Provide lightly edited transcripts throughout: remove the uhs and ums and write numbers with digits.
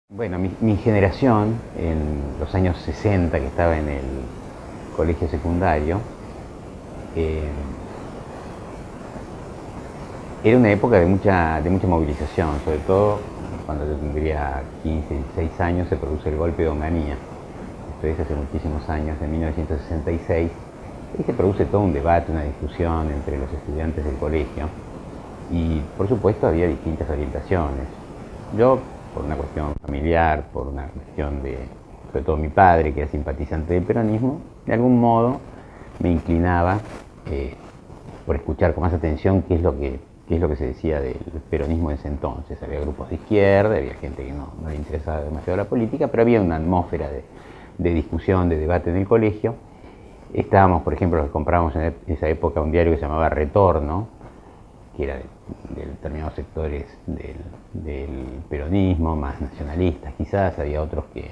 Bueno, mi generación, en los años 60, que estaba en el colegio secundario, eh, era una época de mucha movilización, sobre todo cuando yo tendría 15, 16 años se produce el golpe de Onganía. Esto es hace muchísimos años, en 1966, y se produce todo un debate, una discusión entre los estudiantes del colegio, y por supuesto había distintas orientaciones. Yo, por una cuestión familiar, por una cuestión de, sobre todo mi padre, que era simpatizante del peronismo, de algún modo me inclinaba eh, por escuchar con más atención qué es lo que se decía del peronismo en ese entonces. Había grupos de izquierda, había gente que no le interesaba demasiado la política, pero había una atmósfera de discusión, de debate en el colegio. Estábamos, por ejemplo, los que comprábamos en esa época un diario que se llamaba Retorno, que era de determinados sectores del peronismo, más nacionalistas quizás. Había otros que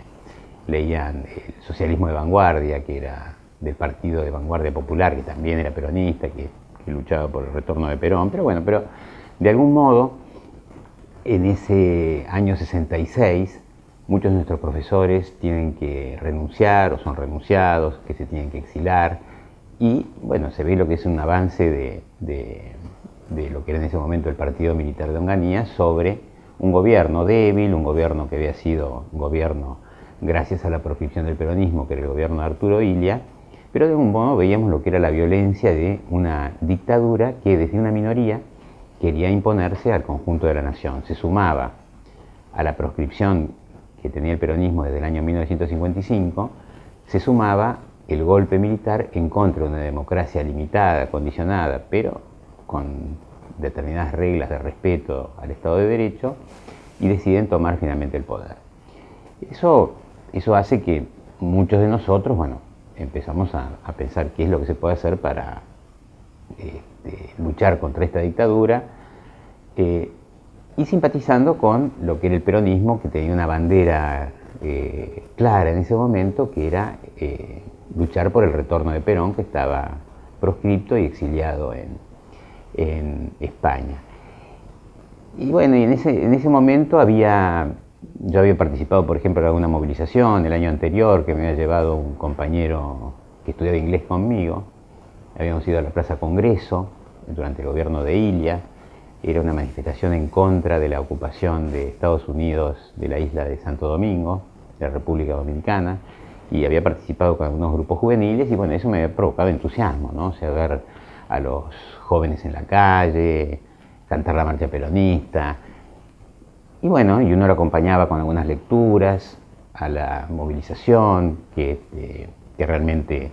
leían el socialismo de vanguardia, que era del partido de vanguardia popular, que también era peronista, que luchaba por el retorno de Perón. Pero bueno, pero de algún modo, en ese año 66, muchos de nuestros profesores tienen que renunciar o son renunciados, que se tienen que exilar. Y bueno, se ve lo que es un avance de lo que era en ese momento el partido militar de Onganía sobre un gobierno débil, un gobierno que había sido un gobierno gracias a la proscripción del peronismo, que era el gobierno de Arturo Illia. Pero de algún modo veíamos lo que era la violencia de una dictadura que desde una minoría quería imponerse al conjunto de la nación. Se sumaba a la proscripción que tenía el peronismo desde el año 1955, se sumaba el golpe militar en contra de una democracia limitada, condicionada, pero con determinadas reglas de respeto al Estado de Derecho, y deciden tomar finalmente el poder. Eso hace que muchos de nosotros, bueno, empezamos a pensar qué es lo que se puede hacer para luchar contra esta dictadura, y simpatizando con lo que era el peronismo, que tenía una bandera clara en ese momento, que era luchar por el retorno de Perón, que estaba proscripto y exiliado en España. Y bueno, y en ese momento yo había participado, por ejemplo, en alguna movilización el año anterior, que me había llevado un compañero que estudiaba inglés conmigo. Habíamos ido a la Plaza Congreso durante el gobierno de Illia. Era una manifestación en contra de la ocupación de Estados Unidos de la isla de Santo Domingo, de la República Dominicana, y había participado con algunos grupos juveniles, y bueno, eso me había provocado entusiasmo, ¿no? O sea, ver a los jóvenes en la calle, cantar la marcha peronista. Y bueno, y uno lo acompañaba con algunas lecturas a la movilización, que realmente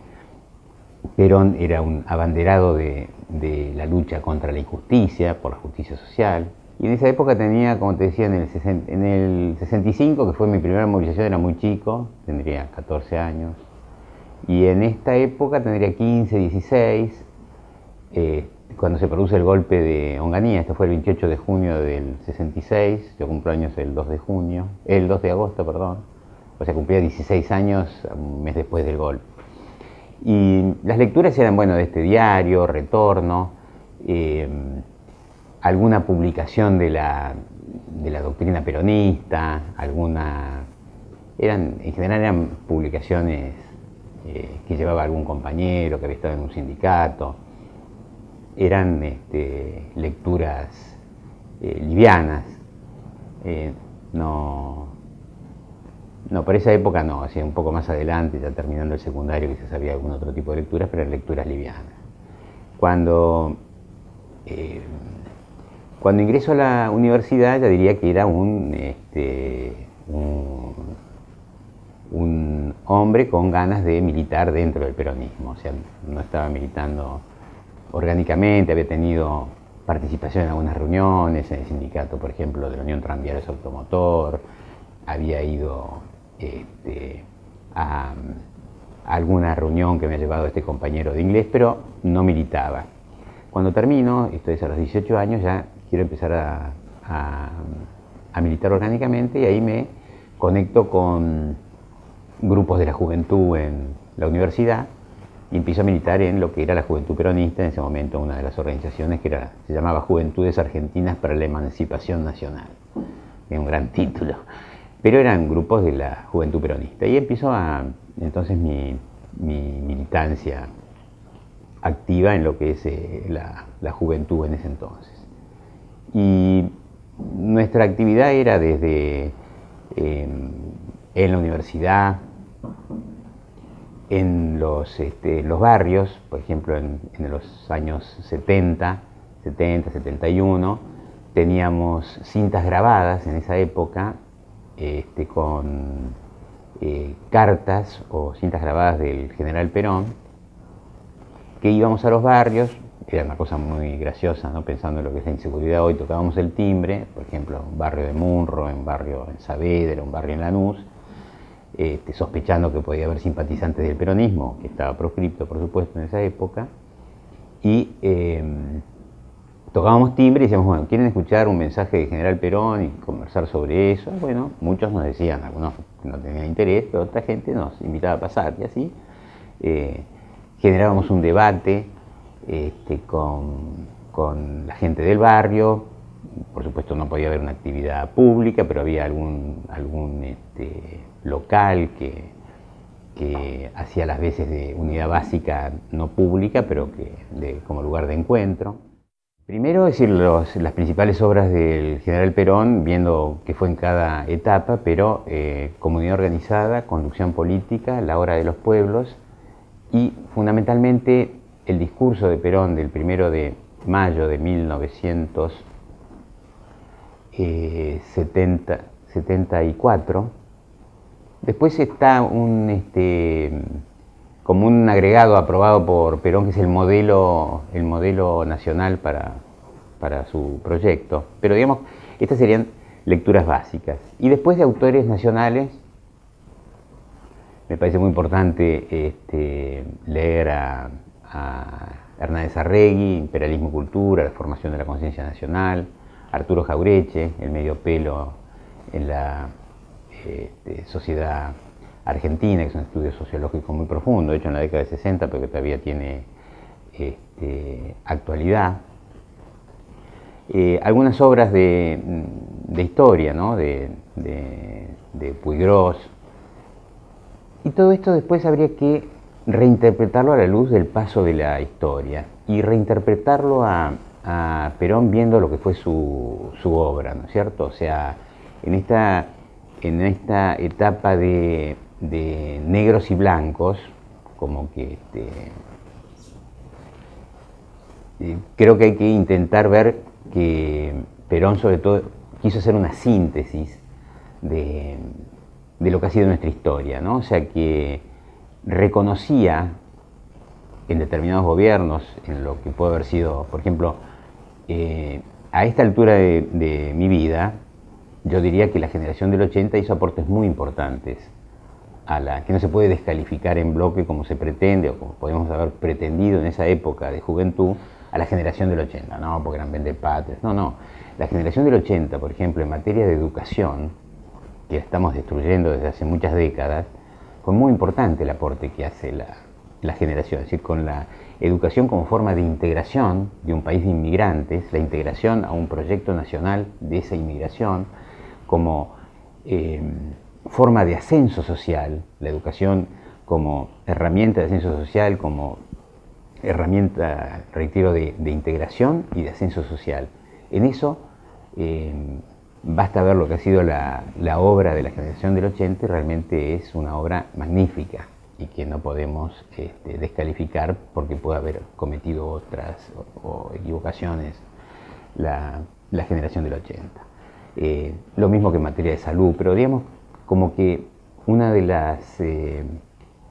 Perón era un abanderado de la lucha contra la injusticia, por la justicia social. Y en esa época tenía, como te decía, en el 65, que fue mi primera movilización, era muy chico, tendría 14 años. Y en esta época tendría 15, 16, cuando se produce el golpe de Onganía. Esto fue el 28 de junio del 66, yo cumplo años el 2 de junio, el 2 de agosto, perdón. O sea, cumplía 16 años un mes después del golpe. Y las lecturas eran, bueno, de este diario, Retorno, alguna publicación de la doctrina peronista, en general eran publicaciones que llevaba algún compañero que había estado en un sindicato. Eran lecturas livianas. No, por esa época no, así un poco más adelante, ya terminando el secundario, quizás había algún otro tipo de lecturas, pero eran lecturas livianas. Cuando, eh, cuando ingreso a la universidad, ya diría que era un hombre con ganas de militar dentro del peronismo. O sea, no estaba militando orgánicamente, había tenido participación en algunas reuniones, en el sindicato, por ejemplo, de la Unión Tranviarios Automotor. Había ido a alguna reunión que me ha llevado este compañero de inglés, pero no militaba. Cuando termino, esto es a los 18 años, ya quiero empezar a militar orgánicamente, y ahí me conecto con grupos de la juventud en la universidad y empiezo a militar en lo que era la Juventud Peronista, en ese momento una de las organizaciones que se llamaba Juventudes Argentinas para la Emancipación Nacional. Era un gran título. pero eran grupos de la juventud peronista. Y empezó entonces mi militancia activa en lo que es la juventud en ese entonces. Y nuestra actividad era desde en la universidad, en los barrios, por ejemplo en los años 70, 71, teníamos cintas grabadas en esa época con cartas o cintas grabadas del general Perón, que íbamos a los barrios. Era una cosa muy graciosa, ¿no? Pensando en lo que es la inseguridad hoy, tocábamos el timbre, por ejemplo, en un barrio de Munro, en un barrio en Saavedra, un barrio en Lanús, sospechando que podía haber simpatizantes del peronismo, que estaba proscripto, por supuesto, en esa época, y tocábamos timbre y decíamos, bueno, ¿quieren escuchar un mensaje de General Perón y conversar sobre eso? Bueno, muchos nos decían, algunos no tenían interés, pero otra gente nos invitaba a pasar, y así generábamos un debate con la gente del barrio. Por supuesto no podía haber una actividad pública, pero había algún local que hacía las veces de unidad básica no pública, pero como lugar de encuentro. Primero, es decir, las principales obras del general Perón, viendo qué fue en cada etapa, pero comunidad organizada, conducción política, la hora de los pueblos y fundamentalmente el discurso de Perón del 1 de mayo de 1974. Después está como un agregado aprobado por Perón, que es el modelo nacional para su proyecto. Pero digamos, estas serían lecturas básicas. Y después de autores nacionales, me parece muy importante leer a Hernández Arregui, Imperialismo y Cultura, la formación de la conciencia nacional, Arturo Jaureche, El medio pelo en la sociedad argentina, que es un estudio sociológico muy profundo, hecho en la década de 60, pero que todavía tiene actualidad. Algunas obras de historia, ¿no? de Puiggrós. Y todo esto después habría que reinterpretarlo a la luz del paso de la historia y reinterpretarlo a Perón viendo lo que fue su obra, ¿no es cierto? O sea, en esta etapa de negros y blancos, como que creo que hay que intentar ver que Perón sobre todo quiso hacer una síntesis de lo que ha sido nuestra historia, ¿no? O sea, que reconocía en determinados gobiernos, en lo que puede haber sido, por ejemplo, a esta altura de mi vida, yo diría que la generación del 80 hizo aportes muy importantes, que no se puede descalificar en bloque como se pretende, o como podemos haber pretendido en esa época de juventud, a la generación del 80, no, porque eran vendepatrias, no. La generación del 80, por ejemplo, en materia de educación, que estamos destruyendo desde hace muchas décadas, fue muy importante el aporte que hace la generación, es decir, con la educación como forma de integración de un país de inmigrantes, la integración a un proyecto nacional de esa inmigración, como forma de ascenso social, la educación como herramienta de ascenso social, como herramienta, reitero, de integración y de ascenso social. En eso basta ver lo que ha sido la obra de la generación del 80 y realmente es una obra magnífica y que no podemos descalificar porque puede haber cometido otras o equivocaciones la generación del 80. Lo mismo que en materia de salud, pero digamos como que una de las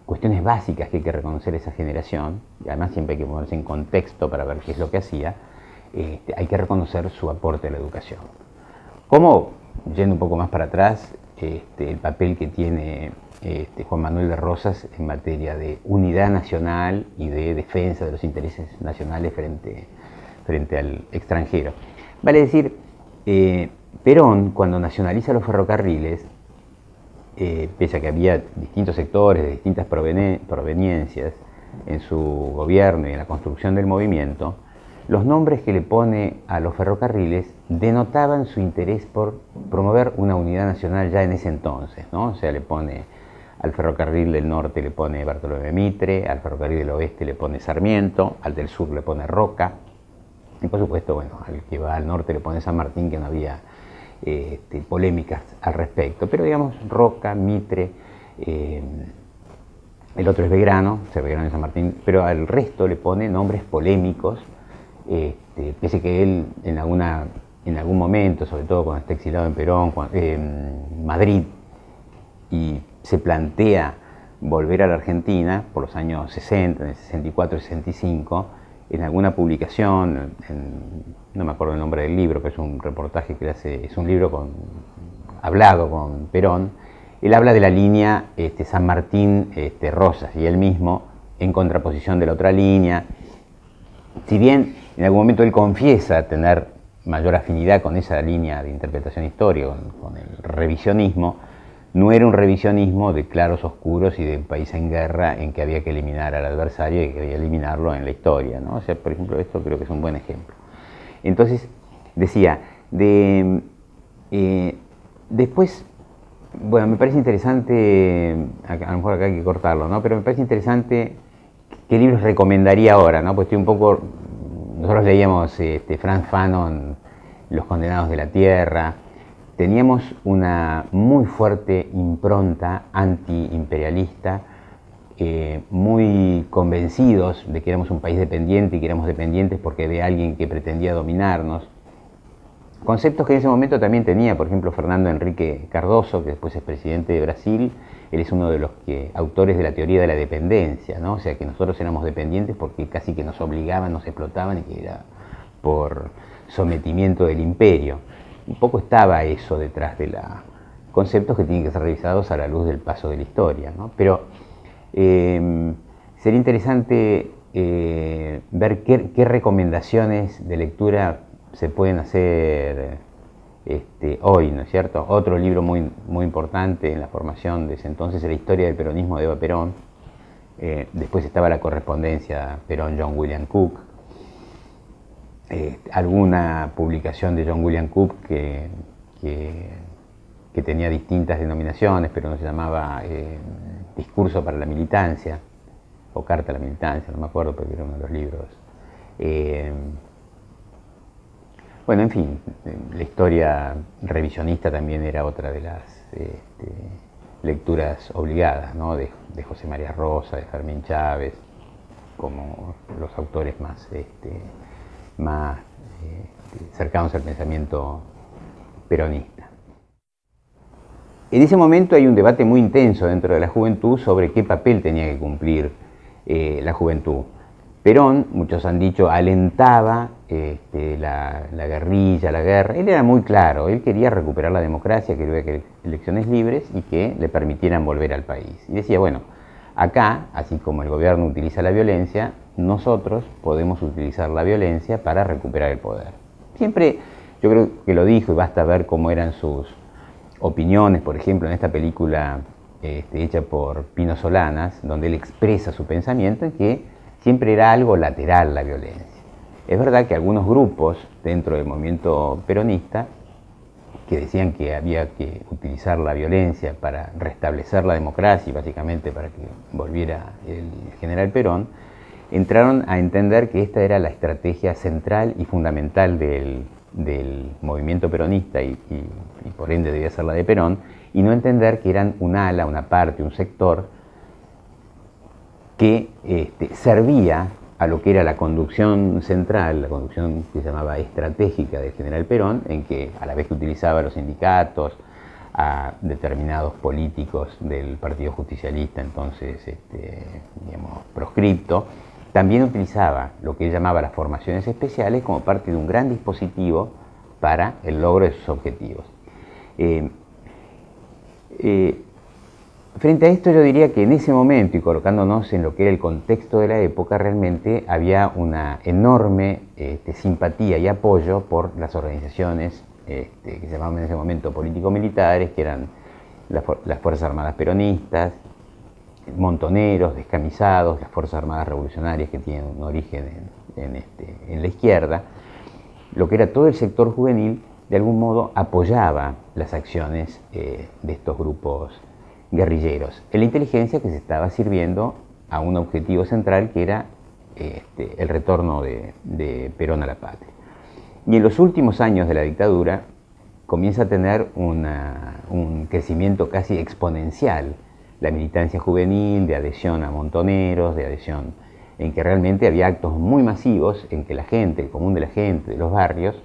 cuestiones básicas que hay que reconocer esa generación, y además siempre hay que ponerse en contexto para ver qué es lo que hacía, hay que reconocer su aporte a la educación. Como, yendo un poco más para atrás, el papel que tiene Juan Manuel de Rosas en materia de unidad nacional y de defensa de los intereses nacionales frente al extranjero. Vale decir, Perón, cuando nacionaliza los ferrocarriles, pese a que había distintos sectores de distintas proveniencias en su gobierno y en la construcción del movimiento, los nombres que le pone a los ferrocarriles denotaban su interés por promover una unidad nacional ya en ese entonces, ¿no? O sea, le pone al ferrocarril del norte le pone Bartolomé Mitre, al ferrocarril del oeste le pone Sarmiento, al del sur le pone Roca, y por supuesto, bueno, al que va al norte le pone San Martín, que no había polémicas al respecto, pero digamos Roca, Mitre, el otro es Belgrano, Belgrano y San Martín, pero al resto le pone nombres polémicos, pese que él en algún momento, sobre todo cuando está exilado en Perón, en Madrid, y se plantea volver a la Argentina por los años 60, en el 64 y 65, en alguna publicación, no me acuerdo el nombre del libro, pero es un reportaje que hace, es un libro hablado con Perón, él habla de la línea San Martín-Rosas, y él mismo en contraposición de la otra línea. Si bien en algún momento él confiesa tener mayor afinidad con esa línea de interpretación histórica, con el revisionismo, no era un revisionismo de claros oscuros y de un país en guerra en que había que eliminar al adversario y que había que eliminarlo en la historia, ¿no? O sea, por ejemplo, esto creo que es un buen ejemplo. Entonces, decía, después, bueno, me parece interesante, a lo mejor acá hay que cortarlo, ¿no? Pero me parece interesante qué libros recomendaría ahora, ¿no? Pues estoy un poco, nosotros leíamos Franz Fanon, Los Condenados de la Tierra. Teníamos una muy fuerte impronta antiimperialista, muy convencidos de que éramos un país dependiente y que éramos dependientes porque de alguien que pretendía dominarnos. Conceptos que en ese momento también tenía, por ejemplo, Fernando Henrique Cardoso, que después es presidente de Brasil. Él es uno de los autores de la teoría de la dependencia, ¿no? O sea, que nosotros éramos dependientes porque casi que nos obligaban, nos explotaban y que era por sometimiento del imperio. Un poco estaba eso detrás de conceptos que tienen que ser revisados a la luz del paso de la historia, ¿no? Pero sería interesante ver qué recomendaciones de lectura se pueden hacer hoy, ¿no es cierto? Otro libro muy, muy importante en la formación de ese entonces era La historia del peronismo de Eva Perón. Después estaba la correspondencia Perón-John William Cook. Alguna publicación de John William Cook que tenía distintas denominaciones, pero no se llamaba Discurso para la Militancia, o Carta a la Militancia, no me acuerdo, pero era uno de los libros. Bueno, en fin, la historia revisionista también era otra de las lecturas obligadas, ¿no? de José María Rosa, de Fermín Chávez, como los autores más cercanos al pensamiento peronista. En ese momento hay un debate muy intenso dentro de la juventud sobre qué papel tenía que cumplir la juventud. Perón, muchos han dicho, alentaba la guerrilla, la guerra. Él era muy claro, él quería recuperar la democracia, quería elecciones libres y que le permitieran volver al país. Y decía, bueno, acá, así como el gobierno utiliza la violencia, nosotros podemos utilizar la violencia para recuperar el poder. Siempre, yo creo que lo dijo y basta ver cómo eran sus opiniones, por ejemplo, en esta película hecha por Pino Solanas, donde él expresa su pensamiento en que siempre era algo lateral la violencia. Es verdad que algunos grupos dentro del movimiento peronista que decían que había que utilizar la violencia para restablecer la democracia y básicamente para que volviera el general Perón, entraron a entender que esta era la estrategia central y fundamental del movimiento peronista y por ende debía ser la de Perón, y no entender que eran un ala, una parte, un sector que servía a lo que era la conducción central, la conducción que se llamaba estratégica del general Perón, en que a la vez que utilizaba a los sindicatos, a determinados políticos del Partido Justicialista, entonces digamos, proscripto, también utilizaba lo que él llamaba las formaciones especiales como parte de un gran dispositivo para el logro de sus objetivos. Frente a esto yo diría que en ese momento, y colocándonos en lo que era el contexto de la época, realmente había una enorme simpatía y apoyo por las organizaciones que se llamaban en ese momento político-militares, que eran las Fuerzas Armadas Peronistas, montoneros, descamisados, las Fuerzas Armadas Revolucionarias, que tienen un origen en la izquierda, lo que era todo el sector juvenil, de algún modo apoyaba las acciones de estos grupos guerrilleros. En la inteligencia que se estaba sirviendo a un objetivo central que era el retorno de Perón a la patria. Y en los últimos años de la dictadura comienza a tener un crecimiento casi exponencial la militancia juvenil, de adhesión a montoneros, de adhesión en que realmente había actos muy masivos en que la gente, el común de la gente, de los barrios,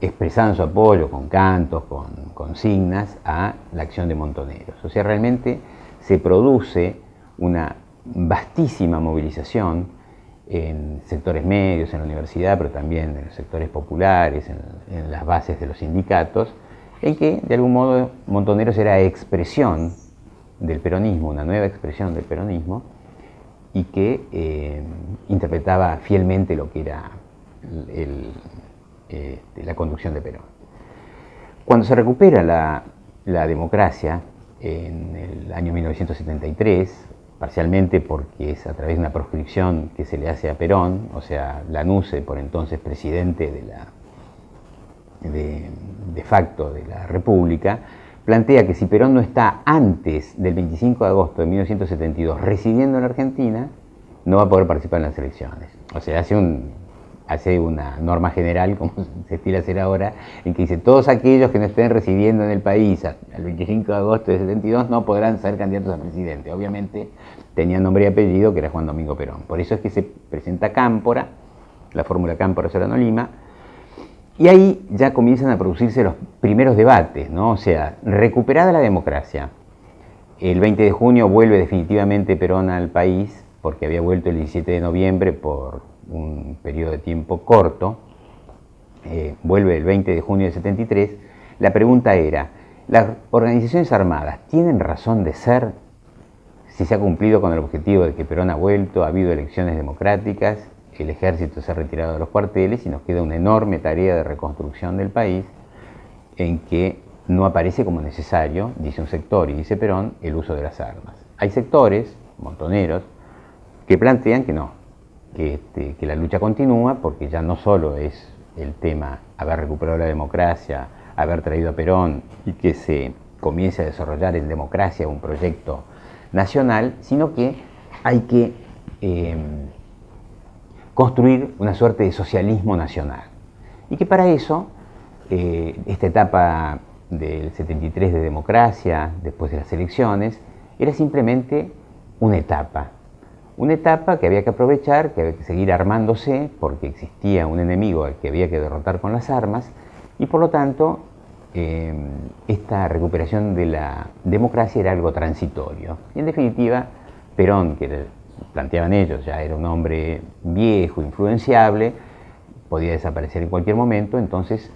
expresaban su apoyo con cantos, con consignas a la acción de montoneros. O sea, realmente se produce una vastísima movilización en sectores medios, en la universidad, pero también en los sectores populares, en las bases de los sindicatos, en que de algún modo Montoneros era expresión del peronismo, una nueva expresión del peronismo, y que interpretaba fielmente lo que era la conducción de Perón. Cuando se recupera la democracia en el año 1973, parcialmente porque es a través de una proscripción que se le hace a Perón, o sea, Lanusse, por entonces presidente de facto de la República, plantea que si Perón no está antes del 25 de agosto de 1972 residiendo en la Argentina, no va a poder participar en las elecciones. O sea, hace una norma general, como se estila hacer ahora, en que dice todos aquellos que no estén residiendo en el país al 25 de agosto de 72 no podrán ser candidatos a presidente. Obviamente tenía nombre y apellido, que era Juan Domingo Perón. Por eso es que se presenta Cámpora, la fórmula Cámpora-Solano-Lima, y ahí ya comienzan a producirse los primeros debates, ¿no? O sea, recuperada la democracia, el 20 de junio vuelve definitivamente Perón al país, porque había vuelto el 17 de noviembre por un periodo de tiempo corto, vuelve el 20 de junio de 73, la pregunta era, ¿las organizaciones armadas tienen razón de ser si se ha cumplido con el objetivo de que Perón ha vuelto, ha habido elecciones democráticas, el ejército se ha retirado de los cuarteles y nos queda una enorme tarea de reconstrucción del país en que no aparece como necesario, dice un sector y dice Perón, el uso de las armas? Hay sectores, montoneros, que plantean que no, que la lucha continúa porque ya no solo es el tema haber recuperado la democracia, haber traído a Perón y que se comience a desarrollar en democracia un proyecto nacional, sino que hay que construir una suerte de socialismo nacional. Y que para eso, esta etapa del 73 de democracia, después de las elecciones, era simplemente una etapa que había que aprovechar, que había que seguir armándose, porque existía un enemigo al que había que derrotar con las armas, y por lo tanto, esta recuperación de la democracia era algo transitorio. Y en definitiva, Perón, que planteaban ellos, ya era un hombre viejo, influenciable, podía desaparecer en cualquier momento, entonces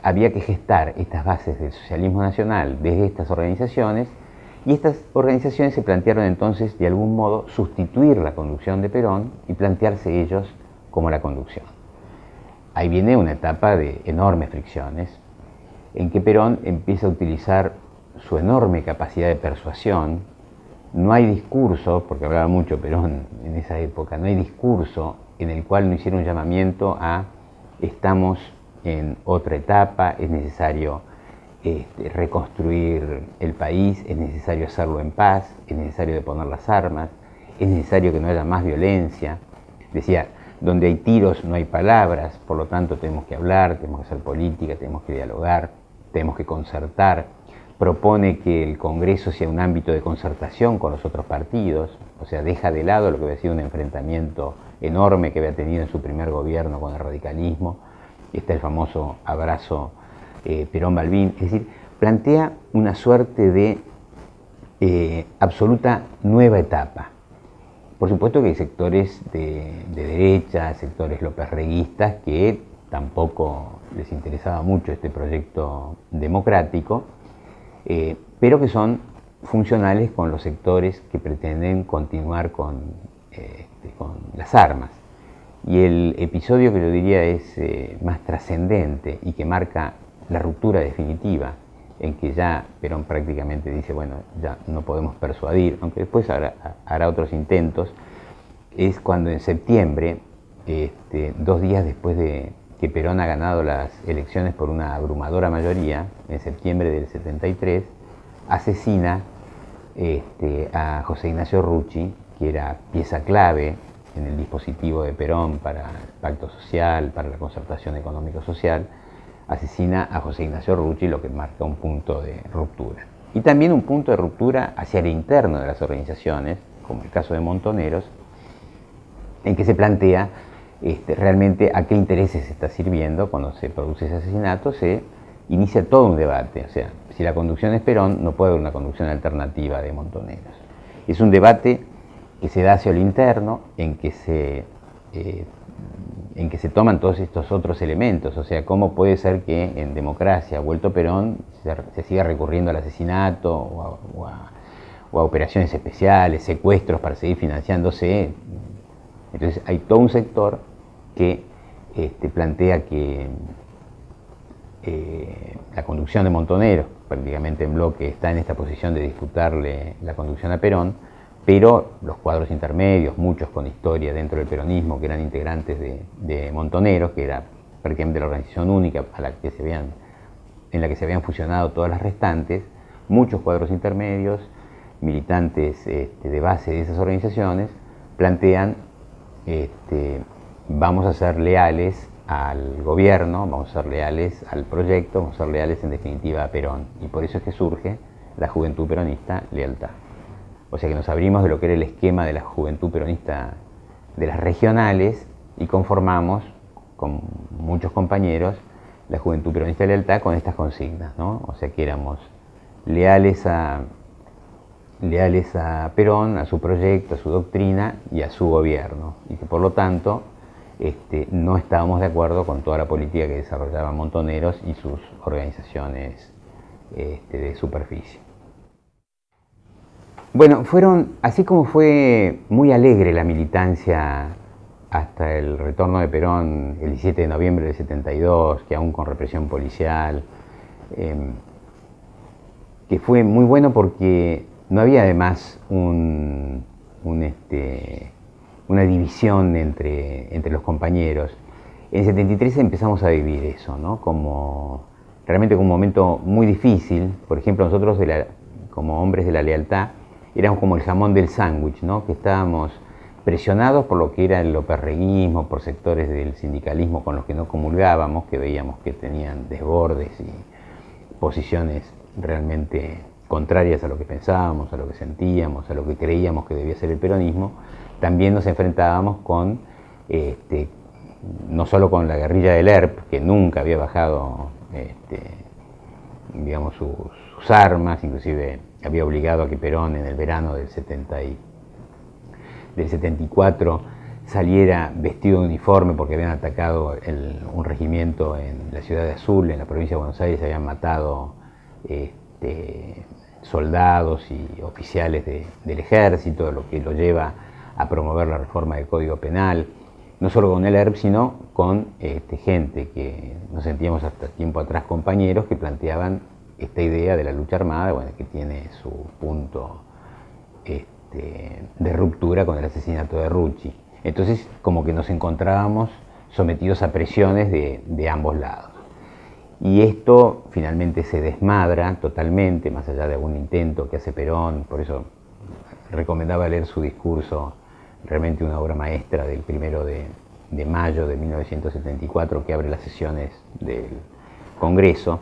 había que gestar estas bases del socialismo nacional desde estas organizaciones, y estas organizaciones se plantearon entonces de algún modo sustituir la conducción de Perón y plantearse ellos como la conducción. Ahí viene una etapa de enormes fricciones, en que Perón empieza a utilizar su enorme capacidad de persuasión. No hay discurso, porque hablaba mucho Perón en esa época, no hay discurso en el cual no hiciera un llamamiento a estamos en otra etapa, es necesario reconstruir el país, es necesario hacerlo en paz, es necesario deponer las armas, es necesario que no haya más violencia. Decía, donde hay tiros no hay palabras, por lo tanto tenemos que hablar, tenemos que hacer política, tenemos que dialogar, tenemos que concertar. Propone que el Congreso sea un ámbito de concertación con los otros partidos, o sea, deja de lado lo que había sido un enfrentamiento enorme que había tenido en su primer gobierno con el radicalismo. Está el famoso abrazo Perón-Balbín, es decir, plantea una suerte de absoluta nueva etapa. Por supuesto que hay sectores de derecha, sectores lópez-reguistas que tampoco les interesaba mucho este proyecto democrático, pero que son funcionales con los sectores que pretenden continuar con las armas. Y el episodio que yo diría es más trascendente y que marca la ruptura definitiva, en que ya Perón prácticamente dice, bueno, ya no podemos persuadir, aunque después hará otros intentos, es cuando en septiembre, 2 días después de que Perón ha ganado las elecciones por una abrumadora mayoría, en septiembre del 73, asesina a José Ignacio Rucci, que era pieza clave en el dispositivo de Perón para el pacto social, para la concertación económico-social. Asesina a José Ignacio Rucci, lo que marca un punto de ruptura. Y también un punto de ruptura hacia el interno de las organizaciones, como el caso de Montoneros, en que se plantea realmente a qué intereses se está sirviendo. Cuando se produce ese asesinato, se inicia todo un debate. O sea, si la conducción es Perón, no puede haber una conducción alternativa de Montoneros. Es un debate que se da hacia lo interno, en que se toman todos estos otros elementos. O sea, cómo puede ser que en democracia, vuelto Perón, se siga recurriendo al asesinato o a operaciones especiales, secuestros para seguir financiándose. Entonces hay todo un sector que plantea que la conducción de Montoneros, prácticamente en bloque, está en esta posición de disputarle la conducción a Perón, pero los cuadros intermedios, muchos con historia dentro del peronismo, que eran integrantes de Montoneros, que era prácticamente la organización única en la que se habían fusionado todas las restantes, muchos cuadros intermedios, militantes de base de esas organizaciones, plantean vamos a ser leales al gobierno, vamos a ser leales al proyecto, vamos a ser leales en definitiva a Perón. Y por eso es que surge la Juventud Peronista Lealtad. O sea que nos abrimos de lo que era el esquema de la Juventud Peronista de las regionales y conformamos con muchos compañeros la Juventud Peronista Lealtad con estas consignas, ¿no? O sea que éramos leales a Perón, a su proyecto, a su doctrina y a su gobierno, y que por lo tanto no estábamos de acuerdo con toda la política que desarrollaban Montoneros y sus organizaciones de superficie. Bueno, así como fue muy alegre la militancia hasta el retorno de Perón el 17 de noviembre del 72, que aún con represión policial, que fue muy bueno porque no había además una división entre los compañeros. En el 73 empezamos a vivir eso, ¿no? Realmente como un momento muy difícil. Por ejemplo, nosotros como hombres de la lealtad éramos como el jamón del sándwich, ¿no? Que estábamos presionados por lo que era el loperreguismo, por sectores del sindicalismo con los que no comulgábamos, que veíamos que tenían desbordes y posiciones realmente contrarias a lo que pensábamos, a lo que sentíamos, a lo que creíamos que debía ser el peronismo. También nos enfrentábamos con, no solo con la guerrilla del ERP, que nunca había bajado digamos, sus armas, inclusive había obligado a que Perón en el verano del 74 saliera vestido de uniforme porque habían atacado un regimiento en la ciudad de Azul, en la provincia de Buenos Aires, se habían matado soldados y oficiales del ejército, lo que lo lleva a promover la reforma del Código Penal, no solo con el ERP, sino con gente que nos sentíamos hasta tiempo atrás compañeros que planteaban esta idea de la lucha armada, bueno, que tiene su punto de ruptura con el asesinato de Rucci. Entonces, como que nos encontrábamos sometidos a presiones de ambos lados. Y esto finalmente se desmadra totalmente, más allá de algún intento que hace Perón. Por eso recomendaba leer su discurso, realmente una obra maestra, del 1 de mayo de 1974, que abre las sesiones del Congreso.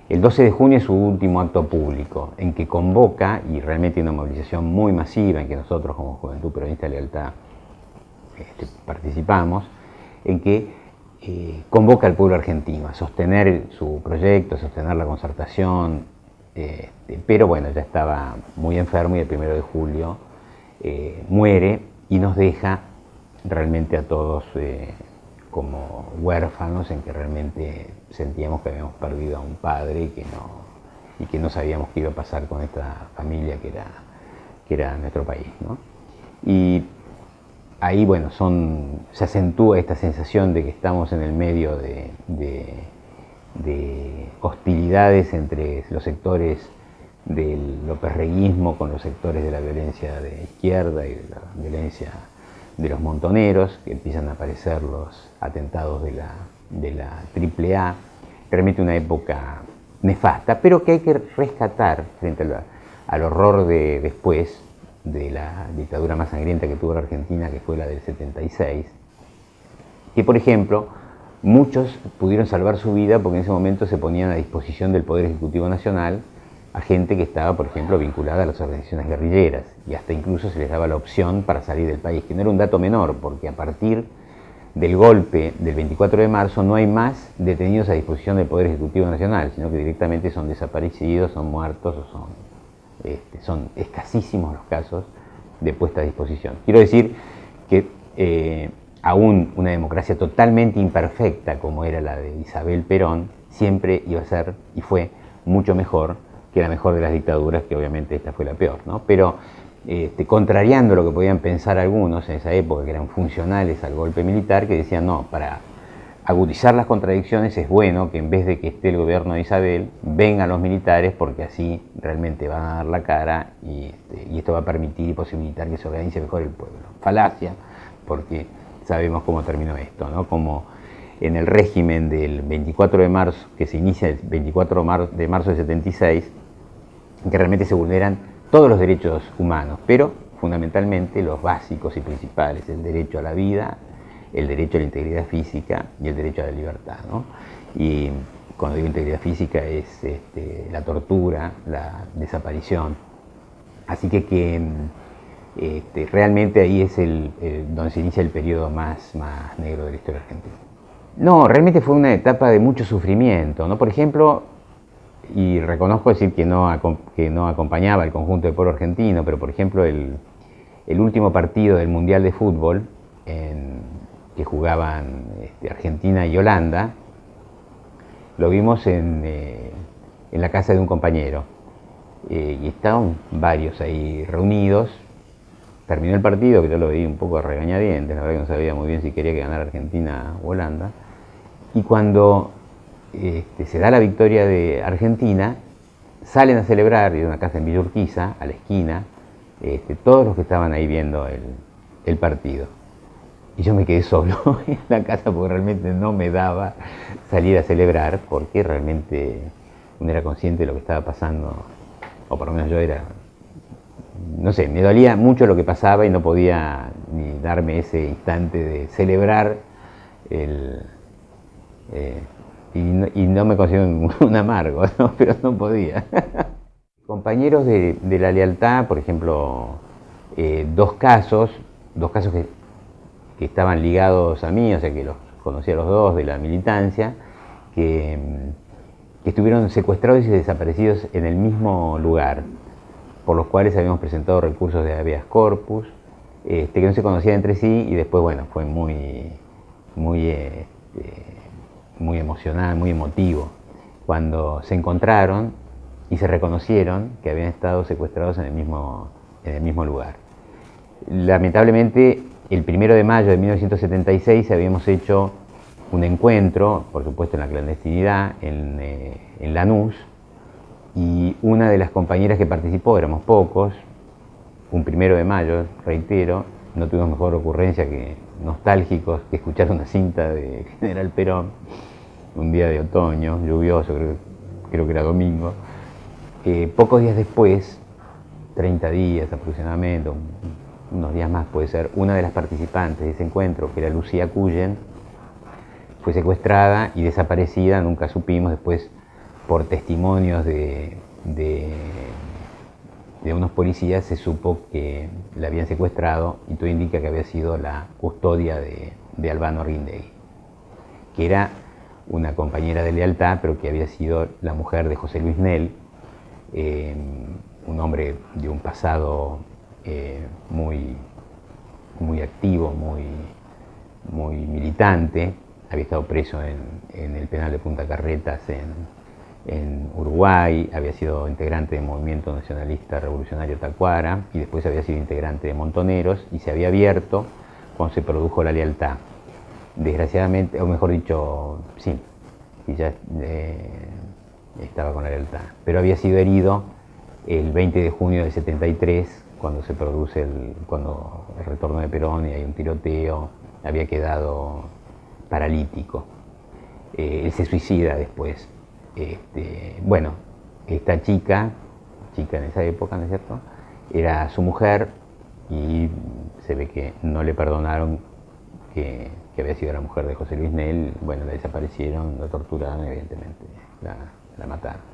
El 12 de junio es su último acto público, en que convoca, y realmente una movilización muy masiva, en que nosotros como Juventud Peronista Lealtad participamos, en que convoca al pueblo argentino a sostener su proyecto, a sostener la concertación, pero bueno, ya estaba muy enfermo y el 1 de julio muere y nos deja realmente a todos como huérfanos, en que realmente sentíamos que habíamos perdido a un padre y que no sabíamos qué iba a pasar con esta familia que era nuestro país, ¿no? Y ahí, bueno, se acentúa esta sensación de que estamos en el medio de hostilidades entre los sectores del loperreguismo con los sectores de la violencia de izquierda y de la violencia de los montoneros, que empiezan a aparecer los atentados de la AAA, realmente una época nefasta, pero que hay que rescatar frente al horror de después de la dictadura más sangrienta que tuvo la Argentina, que fue la del 76, que por ejemplo muchos pudieron salvar su vida porque en ese momento se ponían a disposición del Poder Ejecutivo Nacional a gente que estaba, por ejemplo, vinculada a las organizaciones guerrilleras, y hasta incluso se les daba la opción para salir del país, que no era un dato menor, porque a partir del golpe del 24 de marzo no hay más detenidos a disposición del Poder Ejecutivo Nacional, sino que directamente son desaparecidos, son muertos o son escasísimos los casos de puesta a disposición. Quiero decir que aún una democracia totalmente imperfecta como era la de Isabel Perón, siempre iba a ser y fue mucho mejor que la mejor de las dictaduras, que obviamente esta fue la peor, ¿no? Pero contrariando lo que podían pensar algunos en esa época, que eran funcionales al golpe militar, que decían, no, para agudizar las contradicciones es bueno que en vez de que esté el gobierno de Isabel, vengan los militares, porque así realmente van a dar la cara y esto va a permitir y posibilitar que se organice mejor el pueblo. Falacia, porque sabemos cómo terminó esto, ¿no? Como en el régimen del 24 de marzo, que se inicia el 24 de marzo del 76, que realmente se vulneran todos los derechos humanos, pero fundamentalmente los básicos y principales, el derecho a la vida, el derecho a la integridad física y el derecho a la libertad, ¿no? Y cuando digo integridad física es la tortura, la desaparición. Así que realmente ahí es donde se inicia el periodo más negro de la historia argentina. No, realmente fue una etapa de mucho sufrimiento, ¿no? Por ejemplo, y reconozco decir que no acompañaba al conjunto del pueblo argentino, pero por ejemplo el último partido del Mundial de Fútbol que jugaban Argentina y Holanda, lo vimos en la casa de un compañero, y estaban varios ahí reunidos. Terminó el partido, que yo lo veía un poco a regañadientes, la verdad que no sabía muy bien si quería que ganara Argentina o Holanda, y cuando se da la victoria de Argentina, salen a celebrar de una casa en Villa Urquiza, a la esquina, todos los que estaban ahí viendo el partido. Y yo me quedé solo en la casa porque realmente no me daba salir a celebrar, porque realmente uno era consciente de lo que estaba pasando, o por lo menos yo era, no sé, me dolía mucho lo que pasaba y no podía ni darme ese instante de celebrar y no me considero un amargo, ¿no? Pero no podía. Compañeros de la lealtad, por ejemplo, dos casos que estaban ligados a mí, o sea que los conocí a los dos de la militancia, que estuvieron secuestrados y desaparecidos en el mismo lugar, por los cuales habíamos presentado recursos de habeas corpus, que no se conocían entre sí, y después, bueno, fue muy emocional, muy emotivo, cuando se encontraron y se reconocieron que habían estado secuestrados en el mismo lugar. Lamentablemente, el 1 de mayo de 1976 habíamos hecho un encuentro, por supuesto en la clandestinidad, en Lanús, y una de las compañeras que participó, éramos pocos, un 1 de mayo, reitero, no tuvimos mejor ocurrencia que nostálgicos que escuchar una cinta de General Perón, un día de otoño, lluvioso, creo que era domingo. Pocos días después, 30 días aproximadamente, unos días más puede ser, una de las participantes de ese encuentro, que era Lucía Cuyen, fue secuestrada y desaparecida, nunca supimos. Después, por testimonios de unos policías, se supo que la habían secuestrado, y todo indica que había sido la custodia de Albano Arguindegui, que era una compañera de lealtad, pero que había sido la mujer de José Luis Nel, un hombre de un pasado muy activo, muy militante. Había estado preso en el penal de Punta Carretas en Uruguay, había sido integrante del Movimiento Nacionalista Revolucionario Tacuara, y después había sido integrante de Montoneros, y se había abierto cuando se produjo la lealtad. Desgraciadamente, o mejor dicho, sí, y ya estaba con la lealtad, pero había sido herido el 20 de junio del 73 cuando se produce cuando el retorno de Perón y hay un tiroteo, había quedado paralítico. Él se suicida después. Bueno, esta chica en esa época, ¿no es cierto?, era su mujer y se ve que no le perdonaron que había sido la mujer de José Luis Nel. Bueno, la desaparecieron, la torturaron, evidentemente, la mataron.